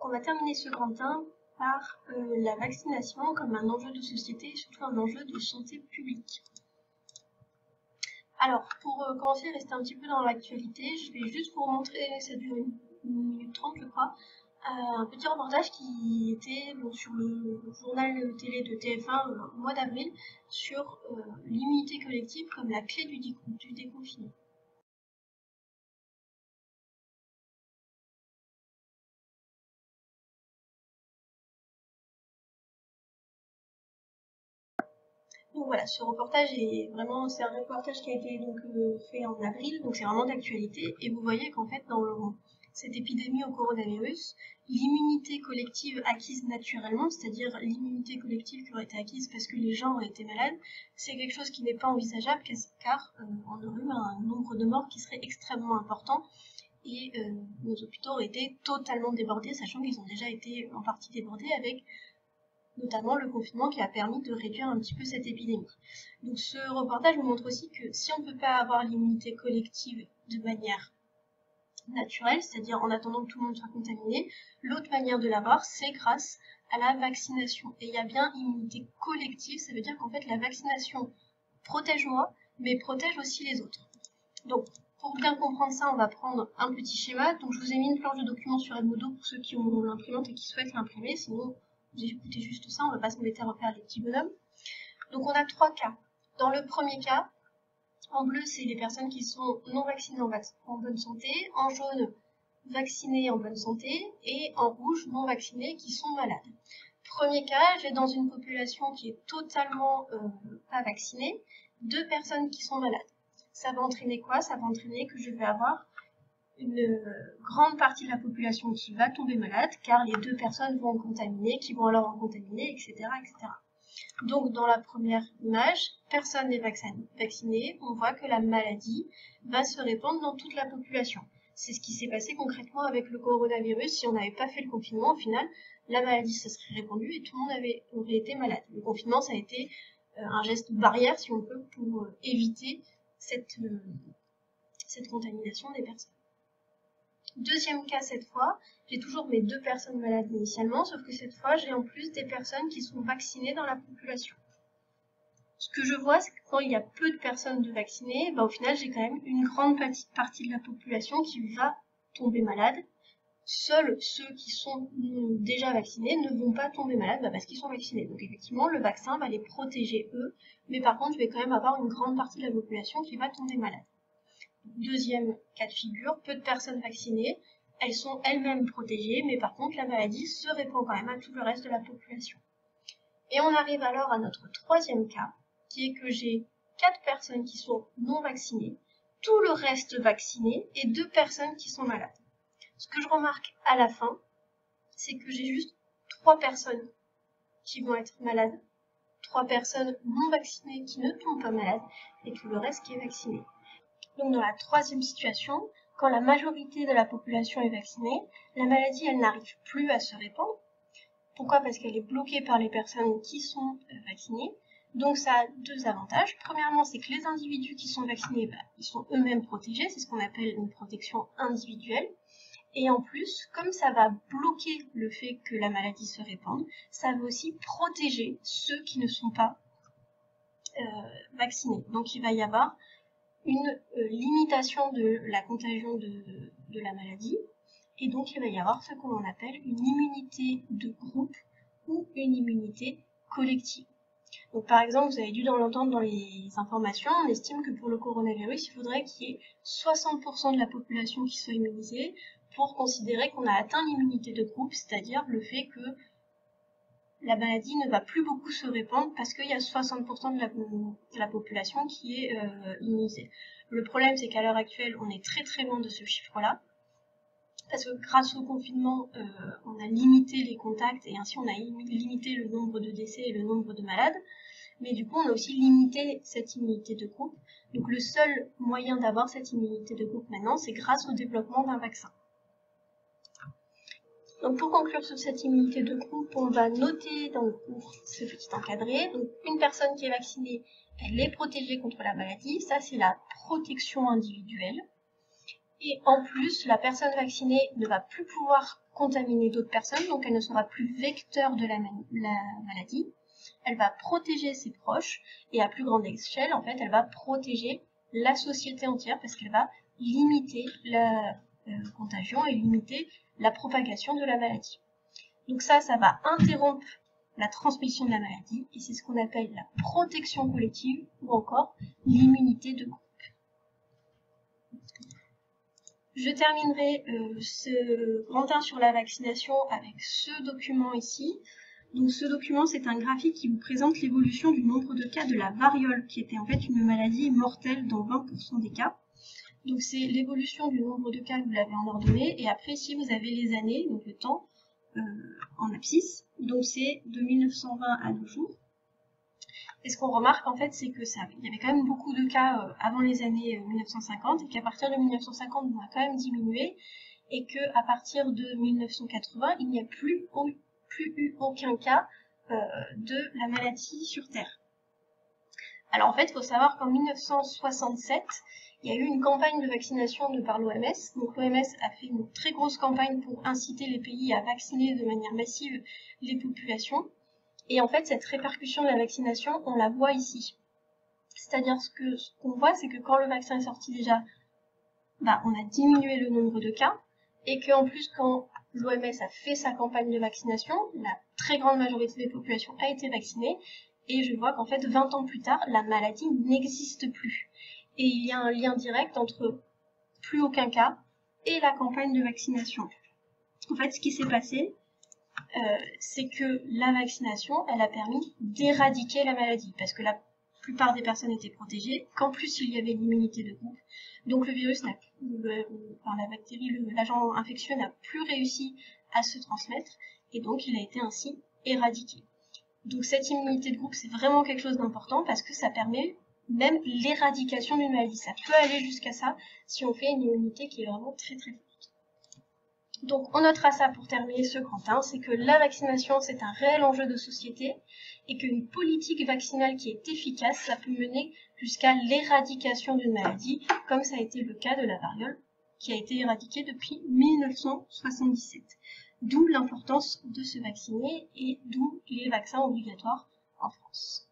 On va terminer ce grand 1 par la vaccination comme un enjeu de société et surtout un enjeu de santé publique. Alors, pour commencer à rester un petit peu dans l'actualité, je vais juste vous montrer, ça dure 1 minute 30 je crois, un petit reportage qui était sur le journal télé de TF1 au mois d'avril sur l'immunité collective comme la clé du déconfinement. Donc voilà, ce reportage est vraiment, c'est un reportage qui a été fait en avril, donc c'est vraiment d'actualité. Et vous voyez qu'en fait, dans cette épidémie au coronavirus, l'immunité collective acquise naturellement, c'est-à-dire l'immunité collective qui aurait été acquise parce que les gens auraient été malades, c'est quelque chose qui n'est pas envisageable car on aurait eu un nombre de morts qui serait extrêmement important et nos hôpitaux auraient été totalement débordés, sachant qu'ils ont déjà été en partie débordés avec notamment le confinement qui a permis de réduire un petit peu cette épidémie. Donc ce reportage nous montre aussi que si on ne peut pas avoir l'immunité collective de manière naturelle, c'est-à-dire en attendant que tout le monde soit contaminé, l'autre manière de l'avoir, c'est grâce à la vaccination. Et il y a bien immunité collective, ça veut dire qu'en fait la vaccination protège moi, mais protège aussi les autres. Donc pour bien comprendre ça, on va prendre un petit schéma. Donc je vous ai mis une planche de documents sur Edmodo pour ceux qui ont l'imprimante et qui souhaitent l'imprimer, sinon vous écoutez juste ça, on ne va pas s'embêter à refaire les petits bonhommes. Donc on a 3 cas. Dans le premier cas, en bleu, c'est les personnes qui sont non vaccinées en bonne santé, en jaune, vaccinées en bonne santé, et en rouge, non vaccinées qui sont malades. Premier cas, j'ai dans une population qui est totalement pas vaccinée, 2 personnes qui sont malades. Ça va entraîner quoi? Ça va entraîner que je vais avoir une grande partie de la population qui va tomber malade, car les 2 personnes vont en contaminer, qui vont alors en contaminer, etc., etc. Donc, dans la première image, personne n'est vacciné, on voit que la maladie va se répandre dans toute la population. C'est ce qui s'est passé concrètement avec le coronavirus. Si on n'avait pas fait le confinement, au final, la maladie se serait répandue et tout le monde aurait été malade. Le confinement, ça a été un geste barrière, si on peut, pour éviter cette contamination des personnes. Deuxième cas cette fois, j'ai toujours mes 2 personnes malades initialement, sauf que cette fois j'ai en plus des personnes qui sont vaccinées dans la population. Ce que je vois, c'est que quand il y a peu de personnes vaccinées, au final j'ai quand même une grande partie de la population qui va tomber malade. Seuls ceux qui sont déjà vaccinés ne vont pas tomber malades parce qu'ils sont vaccinés. Donc effectivement, le vaccin va les protéger eux, mais par contre je vais quand même avoir une grande partie de la population qui va tomber malade. Deuxième cas de figure, peu de personnes vaccinées, elles sont elles-mêmes protégées, mais par contre la maladie se répand quand même à tout le reste de la population. Et on arrive alors à notre troisième cas, qui est que j'ai 4 personnes qui sont non vaccinées, tout le reste vacciné, et 2 personnes qui sont malades. Ce que je remarque à la fin, c'est que j'ai juste 3 personnes qui vont être malades, 3 personnes non vaccinées qui ne tombent pas malades, et tout le reste qui est vacciné. Donc dans la troisième situation, quand la majorité de la population est vaccinée, la maladie elle n'arrive plus à se répandre. Pourquoi? Parce qu'elle est bloquée par les personnes qui sont vaccinées. Donc ça a 2 avantages. Premièrement, c'est que les individus qui sont vaccinés, ils sont eux-mêmes protégés, c'est ce qu'on appelle une protection individuelle. Et en plus, comme ça va bloquer le fait que la maladie se répande, ça va aussi protéger ceux qui ne sont pas vaccinés. Donc il va y avoir une limitation de la contagion de la maladie, et donc il va y avoir ce que l'on appelle une immunité de groupe ou une immunité collective. Donc par exemple, vous avez dû l'entendre dans les informations, on estime que pour le coronavirus, il faudrait qu'il y ait 60% de la population qui soit immunisée pour considérer qu'on a atteint l'immunité de groupe, c'est-à-dire le fait que la maladie ne va plus beaucoup se répandre parce qu'il y a 60% de la population qui est immunisée. Le problème, c'est qu'à l'heure actuelle, on est très très loin de ce chiffre-là, parce que grâce au confinement, on a limité les contacts et ainsi on a limité le nombre de décès et le nombre de malades, mais du coup on a aussi limité cette immunité de groupe. Donc le seul moyen d'avoir cette immunité de groupe maintenant, c'est grâce au développement d'un vaccin. Donc pour conclure sur cette immunité de groupe, on va noter dans le cours ce petit encadré. Donc une personne qui est vaccinée, elle est protégée contre la maladie, ça c'est la protection individuelle. Et en plus, la personne vaccinée ne va plus pouvoir contaminer d'autres personnes, donc elle ne sera plus vecteur de la maladie. Elle va protéger ses proches, et à plus grande échelle, en fait, elle va protéger la société entière, parce qu'elle va limiter la contagion et limiter la propagation de la maladie. Donc ça va interrompre la transmission de la maladie, et c'est ce qu'on appelle la protection collective, ou encore l'immunité de groupe. Je terminerai ce grand 1 sur la vaccination avec ce document ici. Donc ce document, c'est un graphique qui vous présente l'évolution du nombre de cas de la variole, qui était en fait une maladie mortelle dans 20% des cas. Donc c'est l'évolution du nombre de cas, vous l'avez en ordonnée, et après ici vous avez les années, donc le temps, en abscisse, donc c'est de 1920 à nos jours. Et ce qu'on remarque en fait, c'est que il y avait quand même beaucoup de cas avant les années 1950, et qu'à partir de 1950, on a quand même diminué, et qu'à partir de 1980, il n'y a plus eu aucun cas de la maladie sur Terre. Alors en fait, il faut savoir qu'en 1967, il y a eu une campagne de vaccination par l'OMS. Donc l'OMS a fait une très grosse campagne pour inciter les pays à vacciner de manière massive les populations. Et en fait, cette répercussion de la vaccination, on la voit ici. C'est-à-dire ce qu'on voit, c'est que quand le vaccin est sorti déjà, on a diminué le nombre de cas, et qu'en plus, quand l'OMS a fait sa campagne de vaccination, la très grande majorité des populations a été vaccinée, et je vois qu'en fait, 20 ans plus tard, la maladie n'existe plus. Et il y a un lien direct entre plus aucun cas et la campagne de vaccination. En fait, ce qui s'est passé, c'est que la vaccination, elle a permis d'éradiquer la maladie, parce que la plupart des personnes étaient protégées, qu'en plus il y avait l'immunité de groupe, donc le virus la bactérie, l'agent infectieux n'a plus réussi à se transmettre, et donc il a été ainsi éradiqué. Donc cette immunité de groupe, c'est vraiment quelque chose d'important, parce que ça permet même l'éradication d'une maladie. Ça peut aller jusqu'à ça, si on fait une immunité qui est vraiment très très forte. Donc on notera ça pour terminer ce grand 1, c'est que la vaccination c'est un réel enjeu de société et qu'une politique vaccinale qui est efficace, ça peut mener jusqu'à l'éradication d'une maladie, comme ça a été le cas de la variole, qui a été éradiquée depuis 1977. D'où l'importance de se vacciner et d'où les vaccins obligatoires en France.